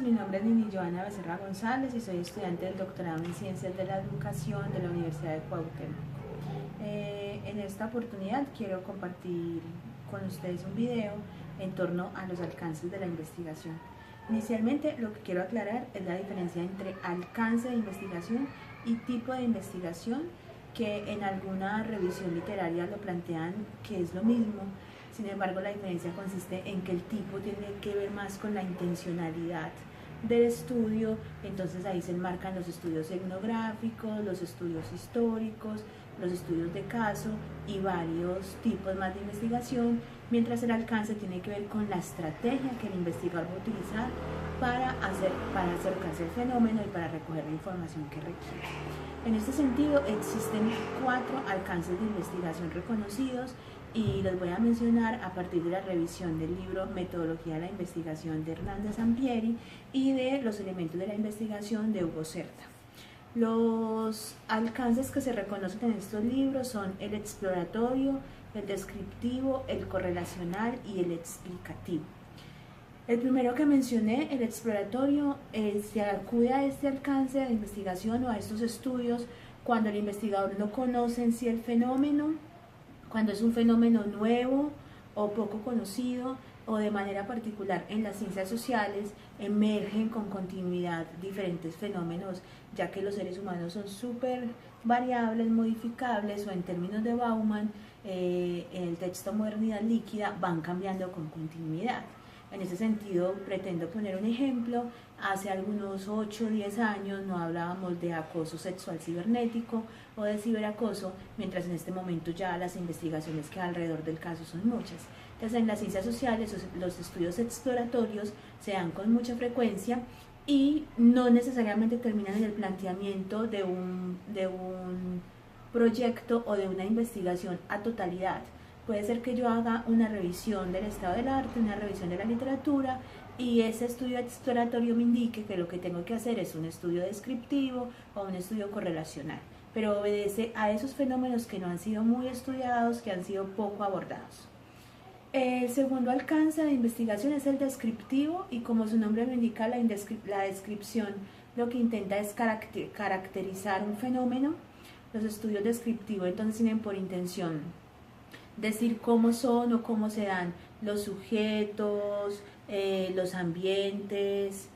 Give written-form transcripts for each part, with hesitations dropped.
mi nombre es Nini Joana Becerra González y soy estudiante del doctorado en Ciencias de la Educación de la Universidad de Cuauhtémoc. En esta oportunidad quiero compartir con ustedes un video en torno a los alcances de la investigación. Inicialmente lo que quiero aclarar es la diferencia entre alcance de investigación y tipo de investigación, que en alguna revisión literaria lo plantean que es lo mismo. Sin embargo, la diferencia consiste en que el tipo tiene que ver más con la intencionalidad del estudio. Entonces ahí se enmarcan los estudios etnográficos, los estudios históricos, los estudios de caso y varios tipos más de investigación, mientras el alcance tiene que ver con la estrategia que el investigador va a utilizar para acercarse al fenómeno y para recoger la información que requiere. En este sentido, existen 4 alcances de investigación reconocidos y los voy a mencionar a partir de la revisión del libro Metodología de la Investigación de Hernández Sampieri y de los elementos de la investigación de Hugo Cerda. Los alcances que se reconocen en estos libros son el exploratorio, el descriptivo, el correlacional y el explicativo. El primero que mencioné, el exploratorio, se acude a este alcance de investigación o a estos estudios cuando el investigador no conoce en sí el fenómeno, cuando es un fenómeno nuevo o poco conocido, o de manera particular en las ciencias sociales emergen con continuidad diferentes fenómenos, ya que los seres humanos son súper variables, modificables, o en términos de Bauman, en el texto Modernidad Líquida, van cambiando con continuidad. En ese sentido, pretendo poner un ejemplo. Hace algunos 8 o 10 años no hablábamos de acoso sexual cibernético o de ciberacoso, mientras en este momento ya las investigaciones que hay alrededor del caso son muchas. Entonces, en las ciencias sociales los estudios exploratorios se dan con mucha frecuencia y no necesariamente terminan en el planteamiento de un proyecto o de una investigación a totalidad. Puede ser que yo haga una revisión del estado del arte, una revisión de la literatura, y ese estudio exploratorio me indique que lo que tengo que hacer es un estudio descriptivo o un estudio correlacional, pero obedece a esos fenómenos que no han sido muy estudiados, que han sido poco abordados. El segundo alcance de investigación es el descriptivo, y como su nombre lo indica, la descripción lo que intenta es caracterizar un fenómeno. Los estudios descriptivos entonces tienen por intención decir cómo son o cómo se dan los sujetos, los ambientes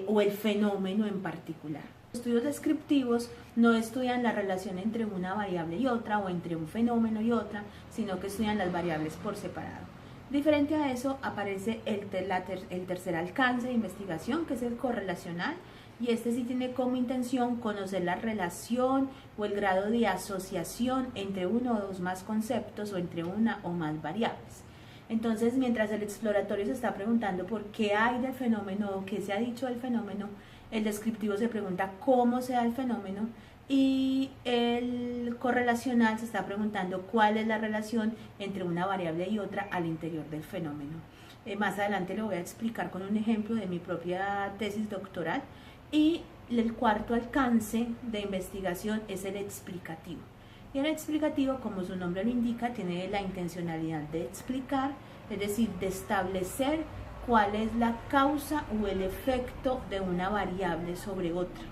o el fenómeno en particular. Los estudios descriptivos no estudian la relación entre una variable y otra o entre un fenómeno y otra, sino que estudian las variables por separado. Diferente a eso aparece el tercer alcance de investigación, que es el correlacional, y este sí tiene como intención conocer la relación o el grado de asociación entre uno o dos más conceptos o entre una o más variables. Entonces, mientras el exploratorio se está preguntando por qué hay del fenómeno o qué se ha dicho del fenómeno, el descriptivo se pregunta cómo se da el fenómeno, y el correlacional se está preguntando cuál es la relación entre una variable y otra al interior del fenómeno. Más adelante lo voy a explicar con un ejemplo de mi propia tesis doctoral. Y el cuarto alcance de investigación es el explicativo. Y el explicativo, como su nombre lo indica, tiene la intencionalidad de explicar, es decir, de establecer cuál es la causa o el efecto de una variable sobre otra.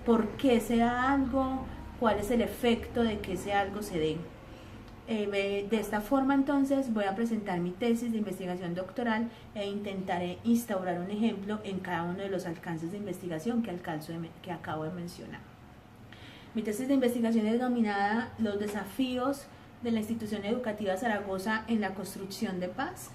Por qué se da algo, cuál es el efecto de que ese algo se dé. De esta forma, entonces, voy a presentar mi tesis de investigación doctoral e intentaré instaurar un ejemplo en cada uno de los alcances de investigación que acabo de mencionar. Mi tesis de investigación es denominada Los desafíos de la institución educativa Zaragoza en la construcción de paz,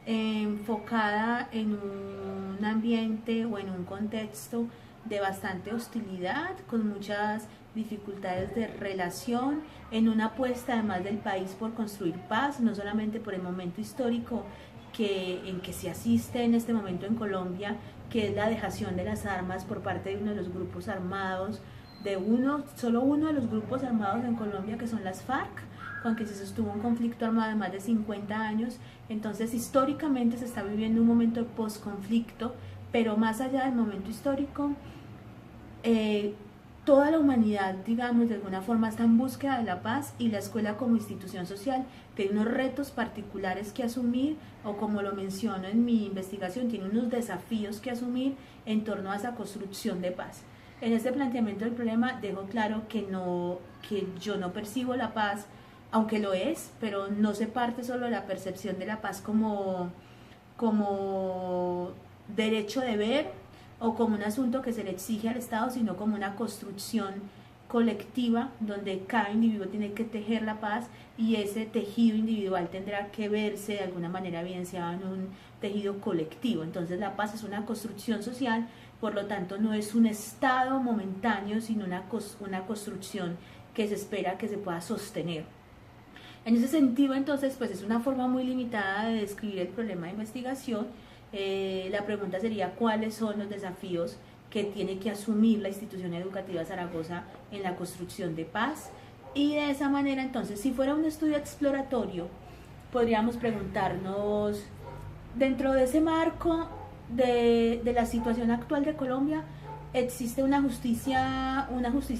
enfocada en un ambiente o en un contexto de bastante hostilidad, con muchas dificultades de relación, en una apuesta además del país por construir paz, no solamente por el momento histórico en que se asiste en este momento en Colombia, que es la dejación de las armas por parte de uno de los grupos armados, solo uno de los grupos armados en Colombia, que son las FARC, con que se sostuvo un conflicto armado de más de 50 años. Entonces, históricamente se está viviendo un momento de posconflicto, pero más allá del momento histórico, toda la humanidad, digamos, de alguna forma está en búsqueda de la paz, y la escuela como institución social tiene unos retos particulares que asumir, o como lo menciono en mi investigación, tiene unos desafíos que asumir en torno a esa construcción de paz. En este planteamiento del problema dejo claro que yo no percibo la paz, aunque lo es, pero no se parte solo de la percepción de la paz como derecho de ver o como un asunto que se le exige al Estado, sino como una construcción colectiva donde cada individuo tiene que tejer la paz, y ese tejido individual tendrá que verse de alguna manera evidenciado en un tejido colectivo. Entonces la paz es una construcción social, por lo tanto no es un estado momentáneo, sino una construcción que se espera que se pueda sostener. En ese sentido, entonces, pues es una forma muy limitada de describir el problema de investigación. La pregunta sería: ¿cuáles son los desafíos que tiene que asumir la institución educativa Zaragoza en la construcción de paz? Y de esa manera, entonces, si fuera un estudio exploratorio, podríamos preguntarnos, dentro de ese marco de la situación actual de Colombia, ¿existe una justicia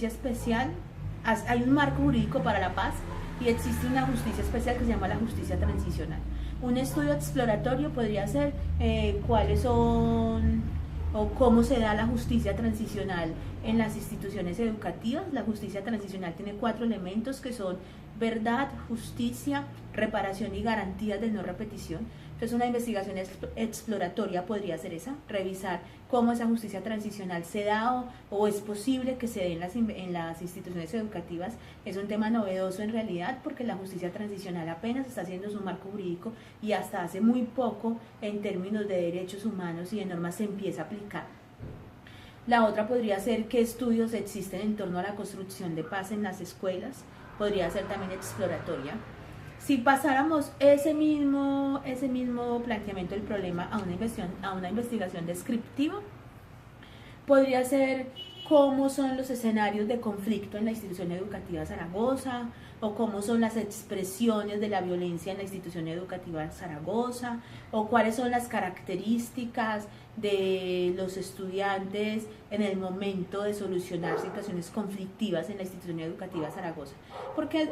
especial? Hay un marco jurídico para la paz, y existe una justicia especial que se llama la justicia transicional. Un estudio exploratorio podría ser cuáles son o cómo se da la justicia transicional en las instituciones educativas. La justicia transicional tiene 4 elementos, que son verdad, justicia, reparación y garantías de no repetición. Entonces una investigación exploratoria podría ser esa: revisar cómo esa justicia transicional se da o es posible que se dé en las instituciones educativas. Es un tema novedoso en realidad, porque la justicia transicional apenas está haciendo su marco jurídico, y hasta hace muy poco en términos de derechos humanos y de normas se empieza a aplicar. La otra podría ser qué estudios existen en torno a la construcción de paz en las escuelas. Podría ser también exploratoria. Si pasáramos ese mismo planteamiento del problema a una investigación descriptiva, podría ser cómo son los escenarios de conflicto en la institución educativa Zaragoza, o cómo son las expresiones de la violencia en la institución educativa Zaragoza, o cuáles son las características de los estudiantes en el momento de solucionar situaciones conflictivas en la institución educativa Zaragoza. Porque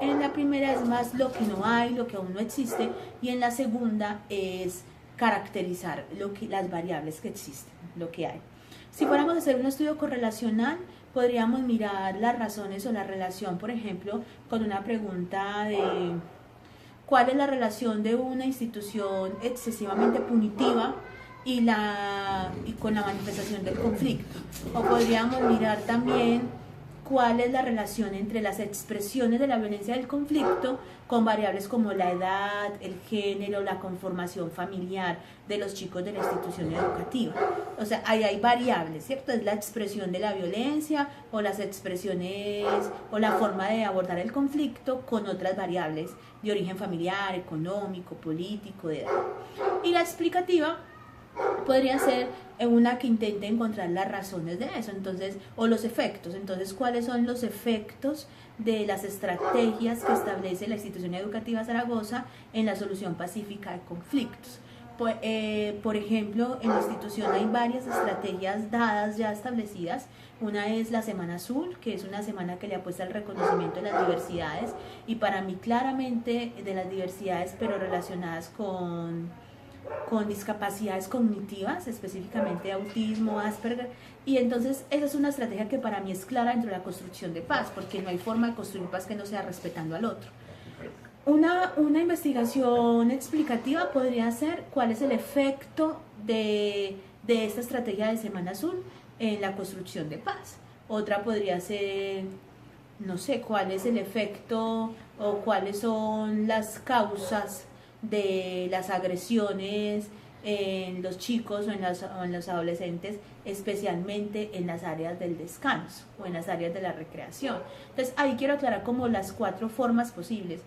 en la primera es más lo que no hay, lo que aún no existe, y en la segunda es caracterizar las variables que existen, lo que hay. Si fuéramos a hacer un estudio correlacional, podríamos mirar las razones o la relación, por ejemplo, con una pregunta de cuál es la relación de una institución excesivamente punitiva y con la manifestación del conflicto. O podríamos mirar también cuál es la relación entre las expresiones de la violencia del conflicto con variables como la edad, el género, la conformación familiar de los chicos de la institución educativa. O sea, ahí hay variables, ¿cierto? Es la expresión de la violencia, o las expresiones o la forma de abordar el conflicto con otras variables de origen familiar, económico, político, de edad. Y la explicativa podría ser una que intente encontrar las razones de eso, entonces, o los efectos. Entonces, ¿cuáles son los efectos de las estrategias que establece la institución educativa Zaragoza en la solución pacífica de conflictos? Por ejemplo, en la institución hay varias estrategias dadas ya establecidas. Una es la Semana Azul, que es una semana que le apuesta al reconocimiento de las diversidades, y para mí claramente de las diversidades, pero relacionadas con discapacidades cognitivas, específicamente autismo, Asperger. Y entonces esa es una estrategia que para mí es clara dentro de la construcción de paz, porque no hay forma de construir paz que no sea respetando al otro. Una investigación explicativa podría ser cuál es el efecto de esta estrategia de Semana Azul en la construcción de paz. Otra podría ser, no sé, cuál es el efecto o cuáles son las causas de las agresiones en los chicos o en los adolescentes, especialmente en las áreas del descanso o en las áreas de la recreación. Entonces ahí quiero aclarar como las 4 formas posibles.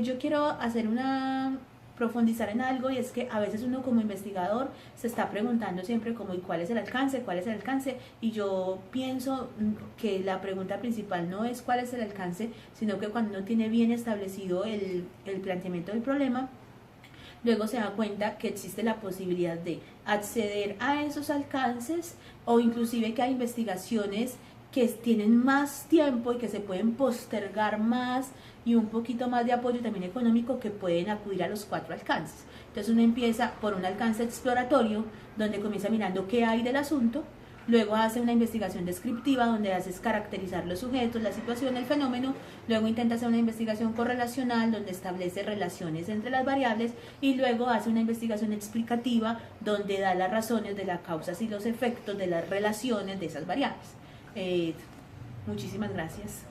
Yo quiero profundizar en algo, y es que a veces uno como investigador se está preguntando siempre como: ¿y cuál es el alcance? ¿Cuál es el alcance? Y yo pienso que la pregunta principal no es cuál es el alcance, sino que cuando uno tiene bien establecido el planteamiento del problema, luego se da cuenta que existe la posibilidad de acceder a esos alcances, o inclusive que hay investigaciones que tienen más tiempo y que se pueden postergar más y un poquito más de apoyo también económico, que pueden acudir a los 4 alcances. Entonces uno empieza por un alcance exploratorio donde comienza mirando qué hay del asunto, luego hace una investigación descriptiva donde haces caracterizar los sujetos, la situación, el fenómeno, luego intenta hacer una investigación correlacional donde establece relaciones entre las variables y luego hace una investigación explicativa donde da las razones de las causas y los efectos de las relaciones de esas variables. Muchísimas gracias.